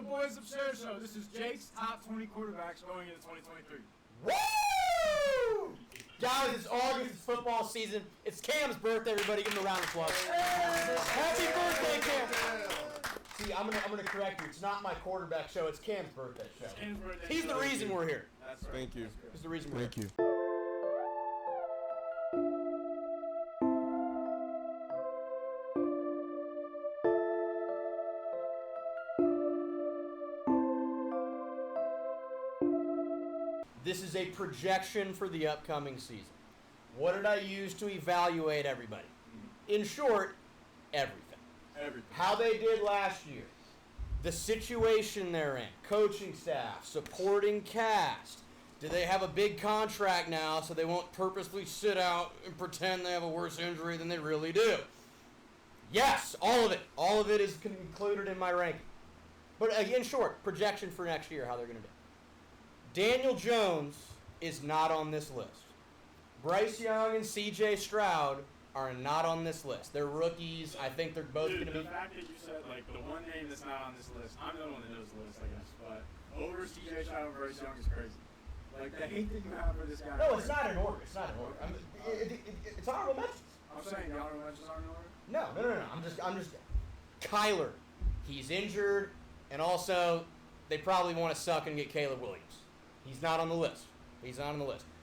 boys of Share Show. This is Jake's top 20 quarterbacks going into 2023. Woo! Guys, it's August, it's football season. It's Cam's birthday, everybody. Give him a round of applause. Happy birthday, Cam! See, I'm gonna correct you. It's not my quarterback show, it's Cam's birthday show. It's Cam's birthday. He's the reason we're here. That's right. Thank you. He's the reason we're here. Thank you. This is a projection for the upcoming season. What did I use to evaluate everybody? In short, everything. How they did last year, the situation they're in, coaching staff, supporting cast. Do they have a big contract now so they won't purposely sit out and pretend they have a worse injury than they really do? Yes, all of it. All of it is included in my ranking. But in short, projection for next year, how they're going to do. Daniel Jones is not on this list. Bryce Young and C.J. Stroud are not on this list. They're rookies. I think they're both going to be. The fact that you said, like, the one name that's not on this list, I'm the only one that knows the list, I guess. But over C.J. Stroud and Bryce Young is crazy. Like, the hate that you have for this guy. No, it's not in order. It's not in order. It's honorable mentions. I'm saying the honorable mentions aren't in order? No. I'm just. Kyler, he's injured, and also they probably want to suck and get Caleb Williams. He's not on the list.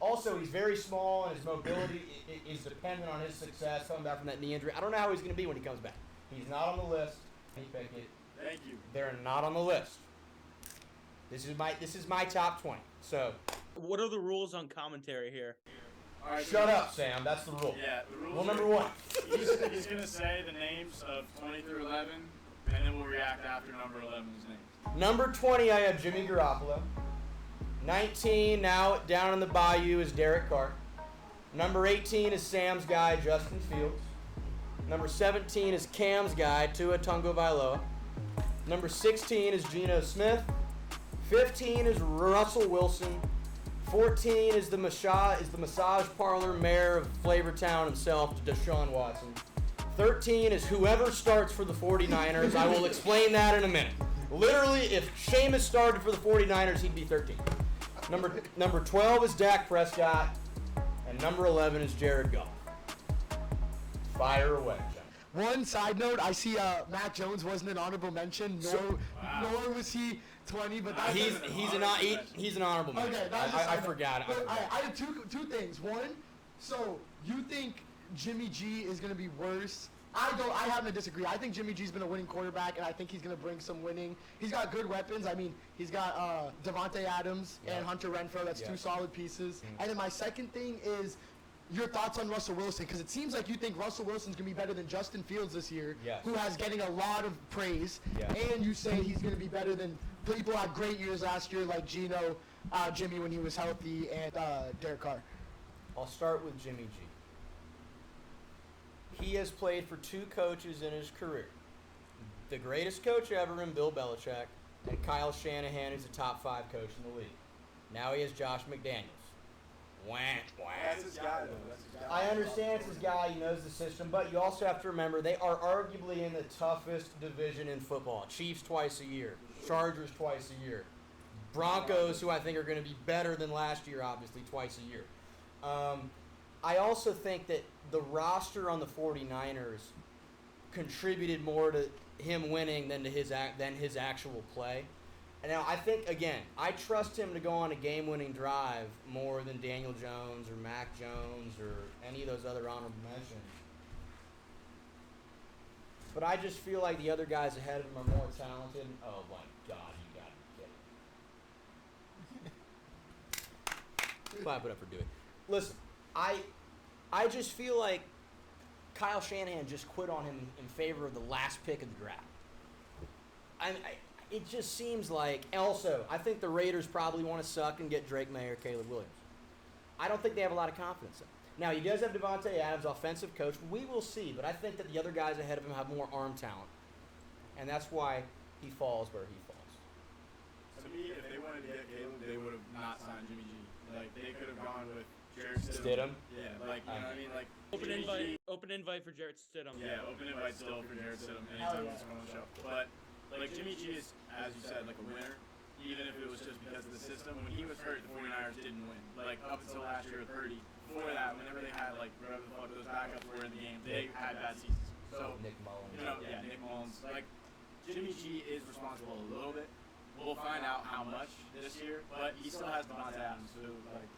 Also, he's very small, and his mobility is dependent on his success coming back from that knee injury. I don't know how he's going to be when he comes back. He's not on the list. Thank you. They're not on the list. This is my top 20. So, what are the rules on commentary here? All right, shut up, Sam. That's the rule. Yeah, the rules. Rule number one. He's going to say the names of 20 through 11, and then we'll react after number 11's name. Number 20, I have Jimmy Garoppolo. 19, now down in the bayou, is Derek Carr. Number 18 is Sam's guy, Justin Fields. Number 17 is Cam's guy, Tua Tagovailoa. Number 16 is Geno Smith. 15 is Russell Wilson. 14 is the massage parlor mayor of Flavortown himself, Deshaun Watson. 13 is whoever starts for the 49ers. I will explain that in a minute. Literally, if Sheamus started for the 49ers, he'd be 13. Number 12 is Dak Prescott, and number 11 is Jared Goff. Fire away, John. One side note, I see Matt Jones wasn't an honorable mention, nor was he 20, but that's he's an honorable mention. Okay, I forgot. I have two things. One, so you think Jimmy G is going to be worse? I happen to disagree. I think Jimmy G's been a winning quarterback, and I think he's going to bring some winning. He's got good weapons. I mean, he's got Devontae Adams and Hunter Renfrow. That's two solid pieces. Mm-hmm. And then my second thing is your thoughts on Russell Wilson, because it seems like you think Russell Wilson's going to be better than Justin Fields this year, who has getting a lot of praise. And you say he's going to be better than people who had great years last year, like Geno, Jimmy when he was healthy, and Derek Carr. I'll start with Jimmy G. He has played for two coaches in his career. The greatest coach ever in Bill Belichick, and Kyle Shanahan, who's a top 5 coach in the league. Now he has Josh McDaniels. That's his guy, though. I understand it's his guy. He knows the system. But you also have to remember they are arguably in the toughest division in football. Chiefs twice a year. Chargers twice a year. Broncos, who I think are going to be better than last year, obviously, twice a year. I also think that the roster on the 49ers contributed more to him winning than his actual play. And now I think, again, I trust him to go on a game-winning drive more than Daniel Jones or Mac Jones or any of those other honorable mentions. But I just feel like the other guys ahead of him are more talented. Oh, my God, you got to be kidding. Clap it up for Dewey. Listen, I just feel like Kyle Shanahan just quit on him in favor of the last pick of the draft. It just seems like, also, I think the Raiders probably want to suck and get Drake May or Caleb Williams. I don't think they have a lot of confidence in him. Now, he does have Devontae Adams, offensive coach. We will see, but I think that the other guys ahead of him have more arm talent, and that's why he falls where he falls. To me, if they wanted to get Caleb, they would have not signed Jimmy G. Like, they could have gone with Jarrett Stidham. Yeah, like, you know what I mean? Like, Open invite for Jarrett Stidham. Yeah, open invite still for Jarrett Stidham anytime he's on the show. But, like, Jimmy G is, as you said, like a winner. Even if it was just because of the system. When he was hurt, the 49ers didn't win. Like, up until last year at 30. Before that, whenever they had, like, whatever the fuck those backups were in the game, they had bad seasons. So, Nick Mullins. Nick Mullins. Like, Jimmy G is responsible a little bit. We'll find out how much this year, but he still has Devontae Adams, who, like,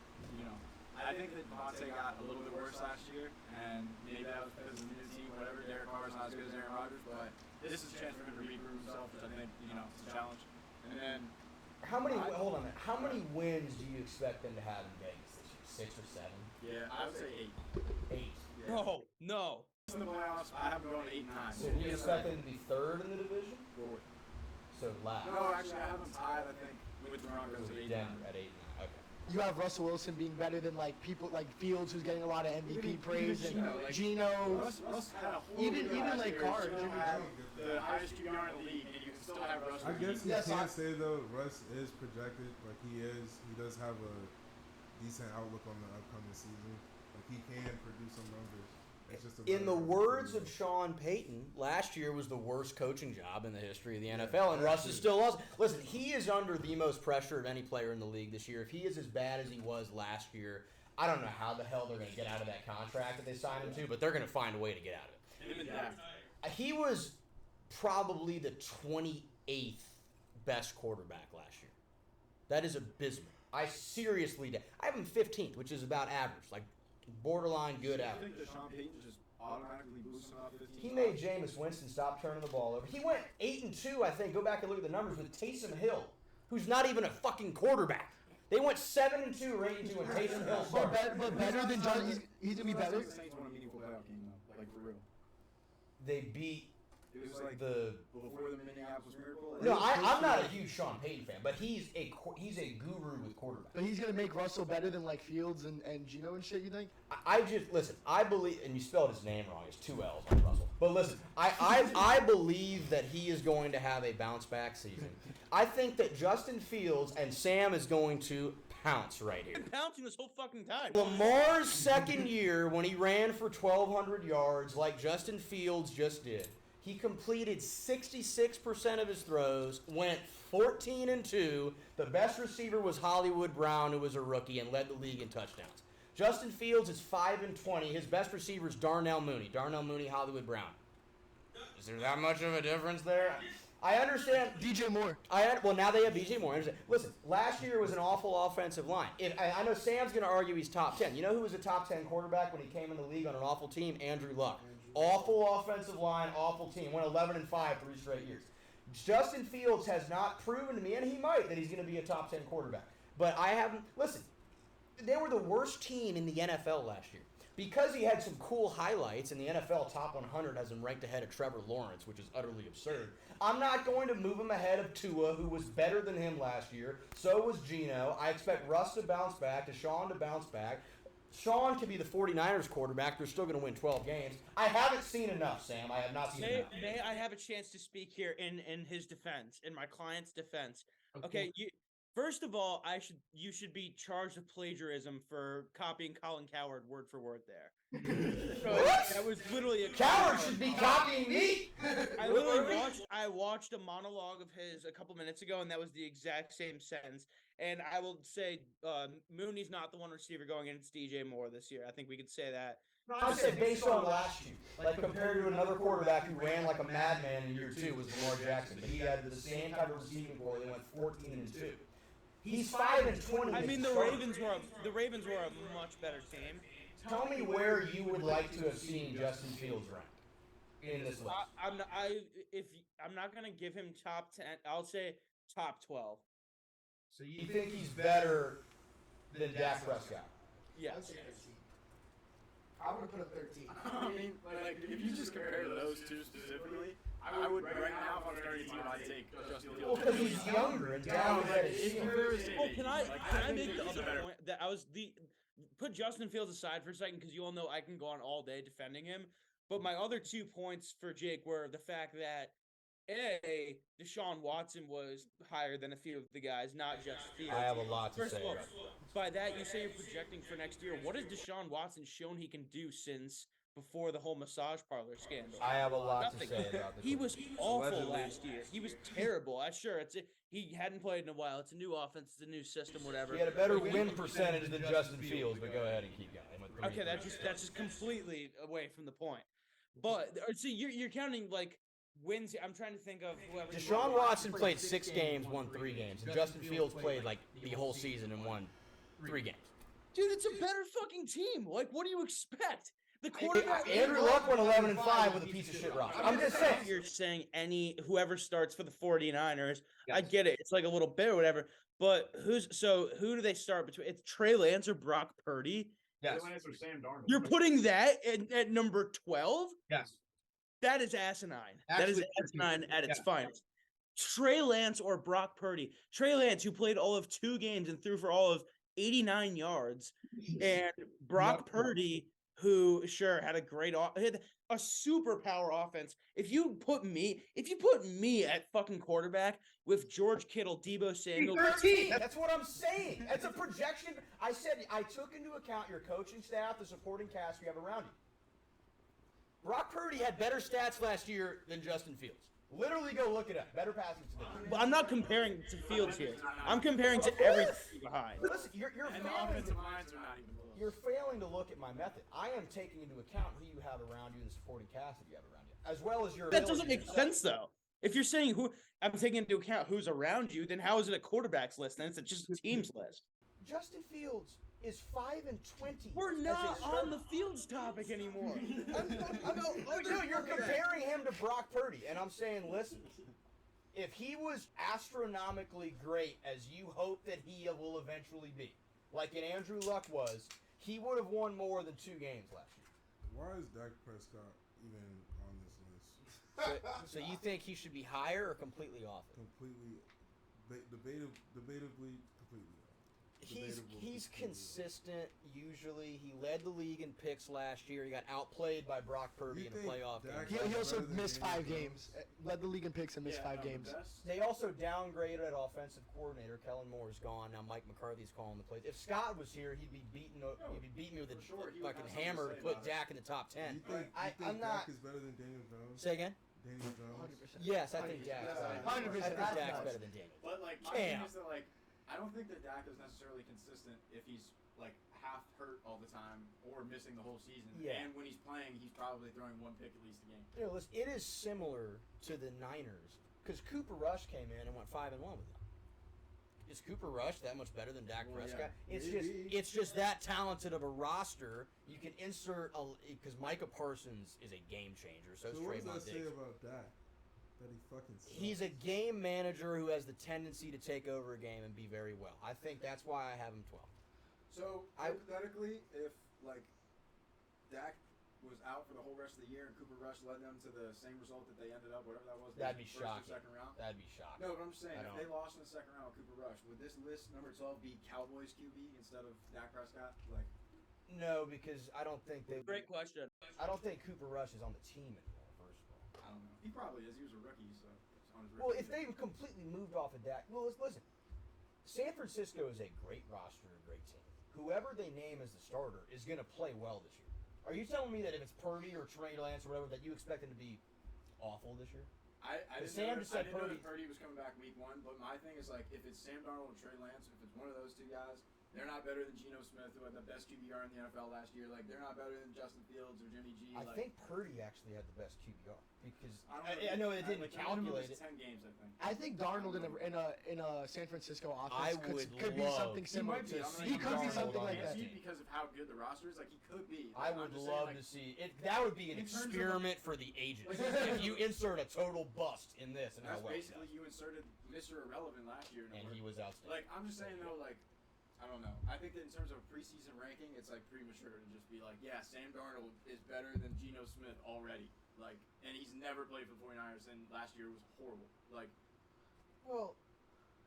I think that Devontae got a little bit worse last year, and maybe that was because of the new team, whatever. Derek Carr's not as good as Aaron Rodgers, but this is a chance for him to reprove himself, which I think, is a challenge. And then, How many? Hold on a minute. How many wins do you expect them to have in Vegas this year? 6 or 7? yeah, I would say 8. 8. Yeah. No. In the playoffs, I have them going 8 and 9. So do you expect them to be 3rd in the division? Fourth. So last. No, actually, I have them tied, I think, with the Broncos at 8 and 9. Denver at 8 and 9. Okay. You have Russell Wilson being better than like people like Fields, who's getting a lot of MVP praise, and Gino. Russ had a whole Even year last like year. Carr, Still had the highest QBR in the league, and you can still have Russ. I guess you Yes, can't say though Russ is projected, like he is. He does have a decent outlook on the upcoming season. Like he can produce some numbers. It's just In the words of Sean Payton, last year was the worst coaching job in the history of the NFL, and Russ is still awesome. Listen, he is under the most pressure of any player in the league this year. If he is as bad as he was last year, I don't know how the hell they're going to get out of that contract that they signed him to, but they're going to find a way to get out of it. He was probably the 28th best quarterback last year. That is abysmal. I seriously doubt. I have him 15th, which is about average, like borderline good I average. think that Sean Payton just automatically boosted him up 15. He made Jameis Winston stop turning the ball over. He went 8-2, I think. Go back and look at the numbers with Taysom Hill, who's not even a fucking quarterback. They went 7-2 or 8-2 when Taysom Hill started. But better than John. He's gonna be better. The Saints won a meaningful playoff game, though, like for real. They beat It was like the. before the Minneapolis Miracle. No, I'm not a huge Sean Payton fan, but he's a guru with quarterbacks. But he's gonna make Russell better than like Fields and Gino and shit. You think? I just listen. I believe, and you spelled his name wrong. It's 2 L's on Russell. But listen, I believe that he is going to have a bounce back season. I think that Justin Fields and Sam is going to pounce right here. Been pouncing this whole fucking time. Lamar's second year, when he ran for 1,200 yards, like Justin Fields just did, he completed 66% of his throws, went 14-2. The best receiver was Hollywood Brown, who was a rookie and led the league in touchdowns. Justin Fields is 5-20. His best receiver is Darnell Mooney. Darnell Mooney, Hollywood Brown. Is there that much of a difference there? I understand. DJ Moore. Well, now they have DJ Moore. I understand. Listen, last year was an awful offensive line. I know Sam's going to argue he's top 10. You know who was a top 10 quarterback when he came in the league on an awful team? Andrew Luck. Awful offensive line, awful team. Went 11-5 3 straight years. Justin Fields has not proven to me, and he might, that he's going to be a top 10 quarterback. But I haven't. Listen, they were the worst team in the NFL last year. Because he had some cool highlights, and the NFL Top 100 has him ranked ahead of Trevor Lawrence, which is utterly absurd, I'm not going to move him ahead of Tua, who was better than him last year. So was Gino. I expect Russ to bounce back, Deshaun to bounce back. Sean could be the 49ers quarterback. They're still going to win 12 games. I haven't seen enough, Sam. I have not seen enough. May I have a chance to speak here in his defense, in my client's defense? Okay, first of all, you should be charged with plagiarism for copying Colin Cowherd word for word there. What? That was literally a Coward should be copying me. I watched a monologue of his a couple minutes ago, and that was the exact same sentence. And I will say, Mooney's not the one receiver going in. It's DJ Moore this year. I think we could say that. I would say based on last year, like compared to another quarterback who ran like a madman in year 2 was Lamar Jackson, but he had the same type of receiving core. They went 14-2. He's 5-20. I mean, the Ravens were a much better team. Tell me where you would like to have seen Justin Fields rank in this list. I'm not gonna give him top 10. I'll say top 12. So you think he's better than Dak Prescott? Yes. I would put him 13. I mean, like, if you just compare those two specifically, I would, right now, if I'm starting a team, I'd take Justin Fields. Well, because he's younger and down Well, can I make the other point that put Justin Fields aside for a second, because you all know I can go on all day defending him. But my other 2 points for Jake were the fact that Deshaun Watson was higher than a few of the guys, not just Fields. I have a lot to First say. of all, by that you say you're projecting for next year. What has Deshaun Watson shown he can do since before the whole massage parlor scandal. I have a lot to Nothing. say about the He was awful Allegedly. last year. He was terrible. He hadn't played in a while. It's a new offense. It's a new system. Whatever. He had a better win percentage than Justin Fields, but go ahead and keep going. Okay, that's just completely away from the point. But see, you're counting like wins. I'm trying to think of whoever. Deshaun Watson played 6 games, won 3 games, and Justin Fields played like the whole season and won 3 games. Dude, it's a better fucking team. Like, what do you expect? The quarterback. Andrew Luck went 11-5 with a piece of shit roster. I'm just saying. You're saying whoever starts for the 49ers. I get it. It's like a little bit or whatever. But who do they start between? It's Trey Lance or Brock Purdy. Yes. Trey Lance or Sam Darnold. You're putting that at number 12? Yes. That is asinine. That is asinine at its finest. Trey Lance or Brock Purdy. Trey Lance, who played all of 2 games and threw for all of 89 yards, and Brock Purdy, who had a had a superpower offense. If you put me at fucking quarterback with George Kittle, Deebo Samuel, That's what I'm saying. That's a projection. I said I took into account your coaching staff, the supporting cast you have around you. Brock Purdy had better stats last year than Justin Fields. Literally, go look it up. Better passing statistics. but I'm not comparing to Fields here. I'm comparing to everything behind. Listen, you're And the failing. offensive lines are not even close. You're failing to look at my method. I am taking into account who you have around you and the supporting cast that you have around you, as well as your. That doesn't ability make to- sense though. If you're saying who I'm taking into account who's around you, then how is it a quarterback's list? Then it's just a team's list. Justin Fields is 5-20. We're as a not starter. on the Fields topic anymore. No, you're comparing him to Brock Purdy, and I'm saying, listen, if he was astronomically great as you hope that he will eventually be, like an Andrew Luck was, he would have won more than 2 games last year. Why is Dak Prescott even on this list? So you think he should be higher or completely off it? Completely, debatably, completely. He's consistent usually. He led the league in picks last year. He got outplayed by Brock Purdy in a playoff game. Dak- He also Better than missed Daniel 5 games. Led the league in picks and missed 5 games. They also downgraded offensive coordinator. Kellen Moore's gone. Now Mike McCarthy's calling the plays. If Scott was here, he'd be beating me with a for sure. He would fucking have something hammer to to say put about it. Dak in the top 10. You think I'm not. Dak is better than Daniel Jones? Say again? Daniel Jones? 100%. Yes, I think Dak's better. 100%. I think That's Dak's nuts. better than Daniel. But like my thing is that like I don't think that Dak is necessarily consistent if he's like half hurt all the time or missing the whole season. Yeah. And when he's playing, he's probably throwing 1 pick at least a game. You know, listen, it is similar to the Niners because Cooper Rush came in and went 5-1 with them. Is Cooper Rush that much better than Dak Well, Prescott? yeah. It's just that talented of a roster. You can insert because Micah Parsons is a game changer. So is So what does Trayvon that say Diggs. about Dak? That he fucking sucks. He's a game manager who has the tendency to take over a game and be very well. I think that's why I have him 12. So hypothetically, if like Dak was out for the whole rest of the year and Cooper Rush led them to the same result that they ended up, whatever that was, That'd be first or shocking. second round. That'd be shocking. No, but I'm just saying, I if don't- they lost in the second round with Cooper Rush, would this list number 12 be Cowboys QB instead of Dak Prescott? Like, No, because I don't think they. Great question. I don't think Cooper Rush is on the team anymore. First of all. I don't know. He probably is. He was a rookie, so it's on his rookie. Well, if they completely moved off of Dak, well, listen. San Francisco is a great roster, a great team. Whoever they name as the starter is going to play well this year. Are you telling me that if it's Purdy or Trey Lance or whatever, that you expect them to be awful this year? I The didn't, Sam know, just I said didn't know Purdy. that Purdy was coming back week 1, but my thing is like, if it's Sam Darnold or Trey Lance, if it's one of those 2 guys, they're not better than Geno Smith, who had the best QBR in the NFL last year. Like, they're not better than Justin Fields or Jimmy G. I like, think Purdy actually had the best QBR because I I know it didn't like, the minimum calculate is it. 10 games, I think. I think Darnold in a San Francisco I offense would could be love something to similar. see He could be Darnold something on like this that. team. Because of how good the roster is, like, he could be. I Like, would I'm just saying, love like, to see it. That would be an in terms of, experiment for the ages. If you insert a total bust in this and how That's well he basically does. you inserted Mr. Irrelevant last year. And he was outstanding. Like, I'm just saying though, like, I don't know. I think that in terms of preseason ranking, it's like premature to just be like, yeah, Sam Darnold is better than Geno Smith already. Like, and he's never played for the 49ers, and last year was horrible. Like, Well,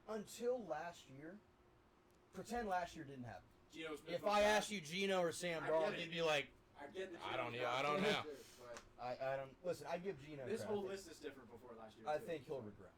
until last year, pretend last year didn't happen. Geno Smith. If I asked you Geno or Sam I Darnold, get it. you'd be like, I get that. I don't Geno's know, not I don't good, know. but I don't. Listen, I give Geno This credit. whole list is different before last year. I too. think he'll regress.